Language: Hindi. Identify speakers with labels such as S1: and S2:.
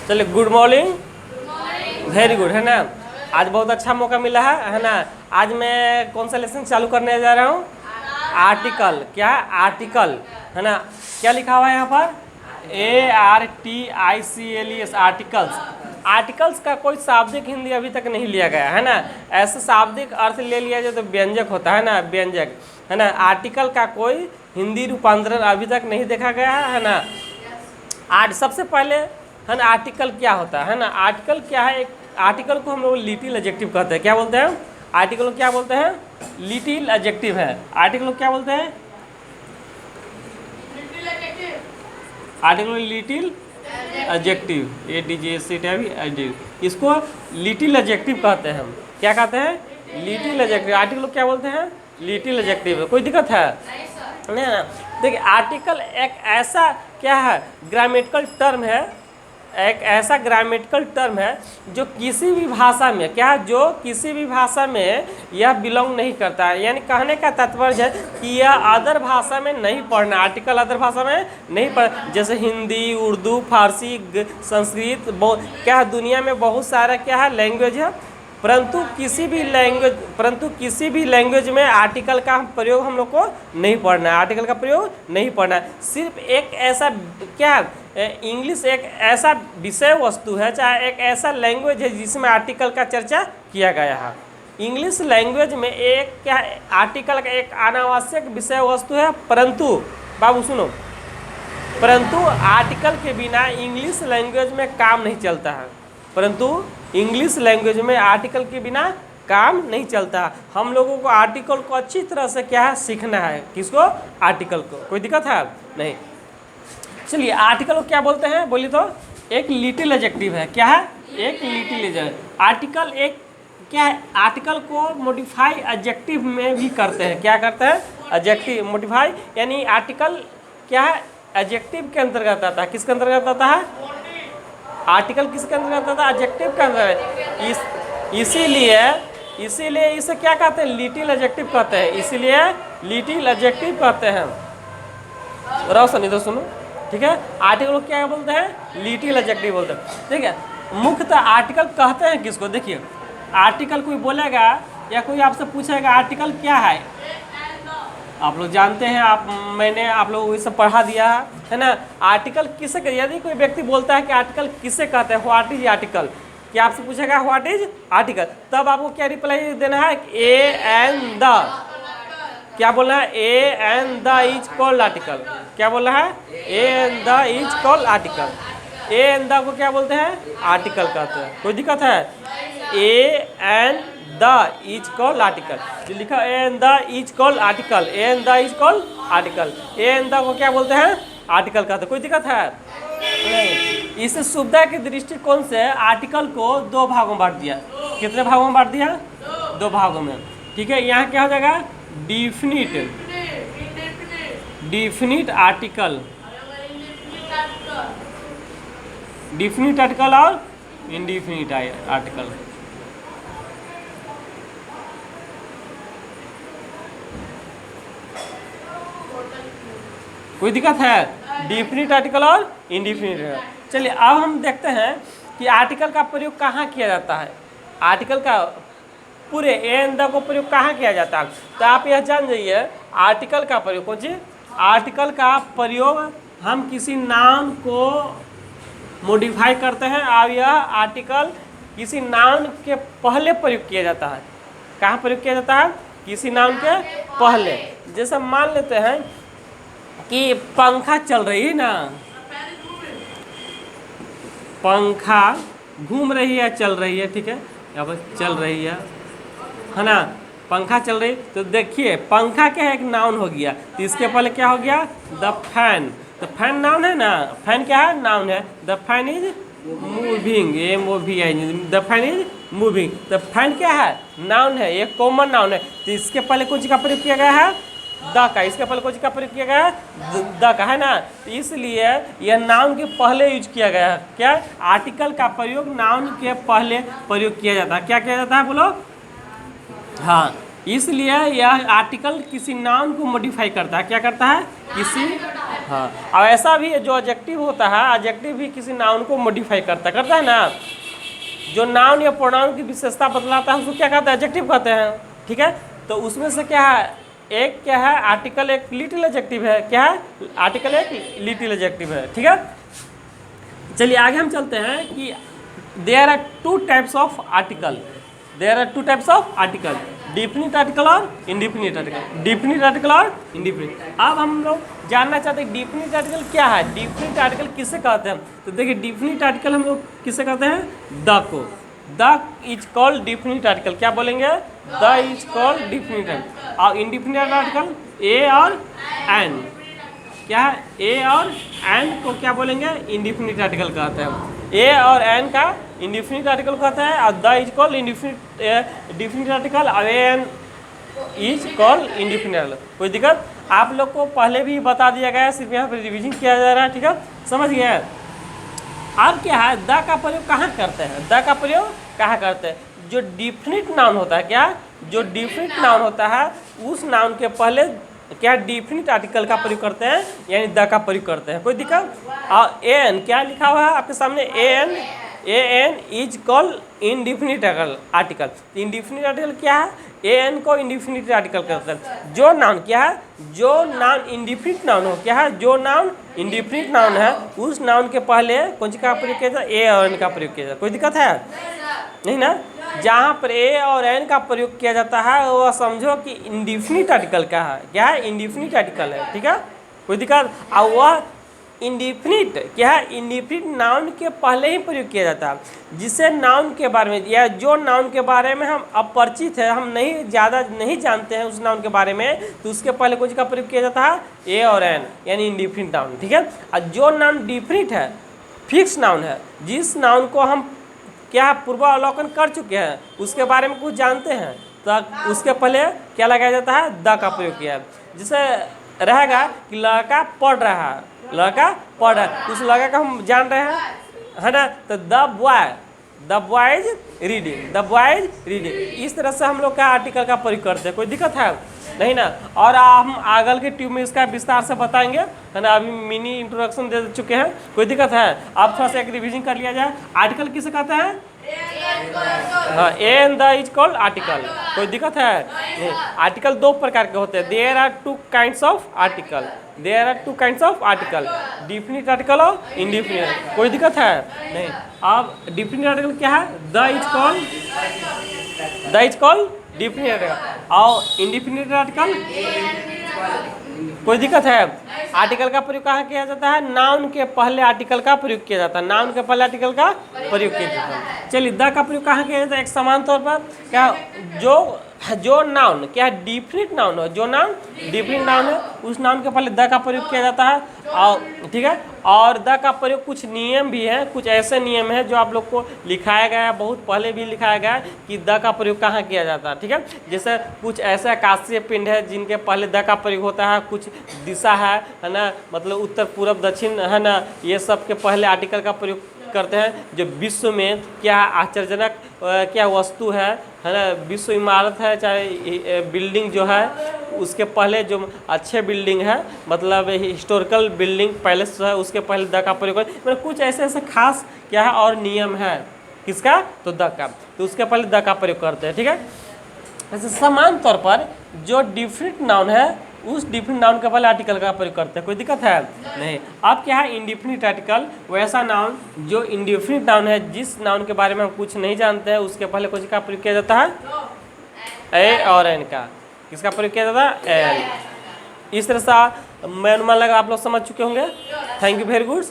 S1: चलिए, गुड मॉर्निंग, वेरी गुड, है ना। आज बहुत अच्छा मौका मिला है ना। आज मैं कौन सा लेसन चालू करने जा रहा हूँ? आर्टिकल। क्या? आर्टिकल, है ना। क्या लिखा हुआ है यहाँ पर? ARTICLES, articles. आर्टिकल्स का कोई शाब्दिक हिंदी अभी तक नहीं लिया गया है ना। ऐसे शाब्दिक अर्थ ले लिया जाए तो व्यंजक होता है ना, व्यंजक, है ना। आर्टिकल का कोई हिंदी रूपांतरण अभी तक नहीं देखा गया है ना। आज सबसे पहले, है ना, आर्टिकल क्या होता है ना। आर्टिकल क्या है? एक आर्टिकल को हम लोग लिटिल एडजेक्टिव कहते हैं। क्या बोलते हैं? आर्टिकल को क्या बोलते हैं? लिटिल एडजेक्टिव है। आर्टिकल को क्या बोलते हैं? Article little adjective, ADJECTIV। इसको लिटिल एडजेक्टिव कहते हैं हम। क्या कहते हैं? Little adjective. आर्टिकल को क्या बोलते हैं? Little adjective. कोई दिक्कत है? नहीं ना। देखिए, आर्टिकल एक ऐसा क्या है? ग्रामेटिकल टर्म है। एक ऐसा ग्रामेटिकल टर्म है जो किसी भी भाषा में, क्या, जो किसी भी भाषा में यह बिलोंग नहीं करता है। यानी कहने का तात्पर्य है कि यह अदर भाषा में नहीं पढ़ना। आर्टिकल अदर भाषा में नहीं पढ़, जैसे हिंदी, उर्दू, फारसी, संस्कृत, क्या, दुनिया में बहुत सारा क्या है, लैंग्वेज है। परंतु किसी भी लैंग्वेज में आर्टिकल का प्रयोग हम लोग को नहीं पढ़ना है। आर्टिकल का प्रयोग नहीं पढ़ना है। सिर्फ एक ऐसा क्या, इंग्लिश एक ऐसा विषय वस्तु है, चाहे एक ऐसा लैंग्वेज है जिसमें आर्टिकल का चर्चा किया गया है। इंग्लिश लैंग्वेज में एक क्या, आर्टिकल का एक अनावश्यक विषय वस्तु है। परंतु बाबू सुनो, परंतु आर्टिकल के बिना इंग्लिश लैंग्वेज में काम नहीं चलता है। परंतु इंग्लिश लैंग्वेज में आर्टिकल के बिना काम नहीं चलता। हम लोगों को आर्टिकल को अच्छी तरह से क्या है, सीखना है। किसको? आर्टिकल को। कोई दिक्कत है? नहीं। चलिए, आर्टिकल को क्या बोलते हैं? बोलिए तो। एक लिटिल एडजेक्टिव है। क्या है? एक लिटिल एडजेक्टिव। आर्टिकल एक क्या है? आर्टिकल को मॉडिफाई एडजेक्टिव में भी करते हैं। क्या करते हैं? एडजेक्टिव मॉडिफाई, यानी आर्टिकल क्या है, एडजेक्टिव के अंतर्गत आता है। किसके अंतर्गत आता है? आर्टिकल किसके अंतर्गत आता है? एडजेक्टिव के अंतर्गत। इसीलिए इसे क्या कहते हैं? लिटिल एडजेक्टिव कहते हैं। इसीलिए लिटिल एडजेक्टिव कहते हैं। रोशन इधर सुनो, ठीक है। आर्टिकल को क्या बोलते हैं? लिटिल एडजेक्टिव बोलते हैं, ठीक है। मुख्यतः आर्टिकल कहते हैं किसको? देखिए, आर्टिकल कोई बोलेगा या कोई आपसे पूछेगा आर्टिकल क्या है, आप लोग जानते हैं, मैंने आप लोगों को ये सब पढ़ा दिया है ना। आर्टिकल किसे, यदि कोई व्यक्ति बोलता है कि आर्टिकल किसे कहते हैं, व्हाट इज आर्टिकल, क्या आपसे पूछेगा व्हाट इज आर्टिकल, तब आपको क्या रिप्लाई देना है? A and the. क्या बोलना है? A and the is called article. क्या बोलना है? A and the is called article. A and the को क्या बोलते हैं? आर्टिकल कहते हैं। कोई दिक्कत है? A and the is called article. जो लिखा A and the is called article, A and the is called article. A and the को क्या बोलते हैं? आर्टिकल कहते हैं। कोई दिक्कत है? नहीं। इस सुविधा के दृष्टिकोण से आर्टिकल को दो भागों में बांट दिया। कितने भागों में बांट दिया? दो भागों में, ठीक है। यहाँ क्या हो जाएगा? डिफिनिट आर्टिकल, डिफिनिट आर्टिकल और इंडिफिनिट आर्टिकल। कोई दिक्कत है? डिफिनिट आर्टिकल और इंडिफिनिट है। चलिए, अब हम देखते हैं कि आर्टिकल का प्रयोग कहाँ किया जाता है। आर्टिकल का पूरे ए एंड द को प्रयोग कहाँ किया जाता है? तो आप यह जान जाइए, आर्टिकल का प्रयोग कौन सी? आर्टिकल का प्रयोग हम किसी नाउन को मॉडिफाई करते हैं और यह आर्टिकल किसी नाउन के पहले प्रयोग किया जाता है। कहाँ प्रयोग किया जाता है? किसी नाउन के पहले। जैसे मान लेते हैं कि पंखा चल रही है ना, पंखा घूम रही है, चल रही है, ठीक है। यहाँ पर चल रही है ना, पंखा चल रही। तो देखिए, पंखा क्या है? एक नाउन हो गया। तो इसके पहले क्या हो गया? The fan. तो फैन नाउन है ना, फैन क्या है? नाउन है। The fan is moving, the fan is moving. तो फैन क्या है? नाउन है, एक कॉमन नाउन है। तो इसके पहले कौन सी का प्रयोग किया गया है? द का। इसके पहले कौन सी का प्रयोग किया गया है? द का, है ना। तो इसलिए यह नाउन के पहले यूज किया गया है। क्या? आर्टिकल का प्रयोग नाउन के पहले प्रयोग किया जाता है। क्या किया जाता है बोलो? हाँ, इसलिए यह आर्टिकल किसी नाउन को मॉडिफाई करता है। क्या करता है? किसी, हाँ। और ऐसा भी है जो एडजेक्टिव होता है, एडजेक्टिव भी किसी नाउन को मॉडिफाई करता है ना। जो नाउन या प्रोनाउन की विशेषता बतलाता है उसको क्या कहते हैं? एडजेक्टिव कहते हैं। ठीक है, तो उसमें से क्या है, एक क्या है आर्टिकल, एक लिटिल एडजेक्टिव है। क्या है? आर्टिकल एक लिटिल एडजेक्टिव है। ठीक है, चलिए आगे हम चलते हैं कि there are two types of article. There are two types of article, definite article और इंडिफिनिट आर्टिकल। डिफिनिट आर्टिकल और इंडिफिनिट। अब हम लोग जानना चाहते हैं डिफिनिट आर्टिकल क्या है, डिफिनिट आर्टिकल किसे कहते हैं। तो देखिए डिफिनिट आर्टिकल हम लोग किसे कहते हैं? द को। The is called definite article. क्या बोलेंगे? The is called definite article. और इंडिफिनिट आर्टिकल ए और एन। क्या है? ए और एन को क्या बोलेंगे? इंडिफिनिट आर्टिकल कहते हैं। ए और एन का इंडिफिनिट आर्टिकल कहते हैं, और the is called indefinite definite article, और an is called indefinite article. कोई दिक्कत? आप लोग को पहले भी बता दिया गया है, सिर्फ यहाँ पर रिविजन किया जा रहा है। ठीक है, समझ गए? अब क्या है, द का प्रयोग कहाँ करते हैं? द का प्रयोग कहाँ करते हैं? जो डिफिनिट नाउन होता है, क्या जो डिफिनिट नाउन होता है उस नाउन के पहले क्या डिफिनिट आर्टिकल का प्रयोग करते हैं, यानी द का प्रयोग करते हैं। कोई दिक्कत? और एन क्या लिखा हुआ है आपके सामने? A an is called indefinite article. Indefinite article क्या है? ए एन को इंडिफिनिट आर्टिकल करते हैं। जो नाउन क्या है, जो नाउन इंडिफिनिट नाउन हो, क्या है, जो नाउन इंडिफिनिट नाउन है उस नाउन के पहले कौन सी का प्रयोग किया जाए? ए और एन का प्रयोग किया जाए। कोई दिक्कत है? नहीं ना। जहाँ पर ए और एन का प्रयोग किया जाता है वो समझो कि इंडिफिनिट आर्टिकल का है। क्या है? इंडिफिनिट आर्टिकल है। ठीक है, कोई दिक्कत? और वह इंडिफिनिट क्या है? इंडिफिनिट नाउन के पहले ही प्रयोग किया जाता है। जिसे नाउन के बारे में, या जो नाउन के बारे में हम अपरिचित है, हम नहीं ज़्यादा नहीं जानते हैं उस नाउन के बारे में, तो उसके पहले कौन सी का प्रयोग किया जाता है? ए और एन, यानी इंडिफिनिट नाउन। ठीक है, और जो नाउन डिफिनिट है, फिक्स नाउन है, जिस नाउन को हम क्या पूर्वावलोकन कर चुके हैं, उसके बारे में कुछ जानते हैं, तो उसके पहले क्या लगाया जाता है? द का प्रयोग किया है। जिसे रहेगा कि लड़का पढ़ रहा है, लड़का पढ़ रहा है, उस लड़का का हम जान रहे हैं, है ना। तो the boy is reading, the boy is reading. इस तरह से हम लोग का आर्टिकल का प्रयोग करते हैं। कोई दिक्कत है? नहीं ना। और हम आगल के ट्यूब में इसका विस्तार से बताएंगे, है ना। अभी मिनी इंट्रोडक्शन दे चुके हैं। कोई दिक्कत है? आप थोड़ा सा एक रिवीजन कर लिया जाए। आर्टिकल किसे कहते हैं? हाँ, an the is called article. कोई दिक्कत है? नहीं। आर्टिकल दो प्रकार के होते हैं। There are two kinds of article. There are two kinds of article, definite article और इंडिफिनिट। कोई दिक्कत है? नहीं। अब डिफिनिट आर्टिकल क्या है? The is called definite article, और इंडिफिनिट आर्टिकल। कोई दिक्कत है? आर्टिकल का प्रयोग कहाँ किया जाता है? नाउन के पहले आर्टिकल का प्रयोग किया जाता है। नाउन के पहले आर्टिकल का प्रयोग किया जाता है। चलिए द का प्रयोग कहाँ किया जाता है? एक समान तौर पर क्या, जो नाउन क्या डिफिनिट नाउन हो, जो नाउन डिफिनिट नाउन है उस नाउन के पहले द का प्रयोग किया जाता है। और ठीक है, और द का प्रयोग कुछ नियम भी है, कुछ ऐसे नियम है जो आप लोग को लिखाया गया है, बहुत पहले भी लिखाया गया है कि द का प्रयोग कहाँ किया जाता है। ठीक है, जैसे कुछ ऐसे आकाशीय पिंड है जिनके पहले द का प्रयोग होता है, कुछ दिशा है ना, मतलब उत्तर पूर्व दक्षिण, है ना, ये सब के पहले आर्टिकल का प्रयोग करते हैं। जो विश्व में क्या आश्चर्यजनक क्या वस्तु है ना, विश्व इमारत है, चाहे बिल्डिंग जो है, उसके पहले जो अच्छे बिल्डिंग है, मतलब हिस्टोरिकल बिल्डिंग पैलेस जो है, उसके पहले द का प्रयोग करें। मतलब कुछ ऐसे ऐसे खास क्या है और नियम है किसका? तो द का, तो उसके पहले द का प्रयोग करते हैं। ठीक है, ऐसे समान तौर पर जो डिफिनिट नाउन है उस डिफिनिट नाउन के पहले आर्टिकल का प्रयोग करते हैं। कोई दिक्कत है? नहीं। अब क्या है इंडिफिनिट आर्टिकल? वैसा नाउन जो इंडिफिनिट नाउन है, जिस नाउन के बारे में हम कुछ नहीं जानते हैं, उसके पहले कुछ का प्रयोग किया जाता है? ए और एन का। किसका प्रयोग किया जाता है? एन। इस तरह से मैं अनुमान लगा आप लोग समझ चुके होंगे। Thank you very good.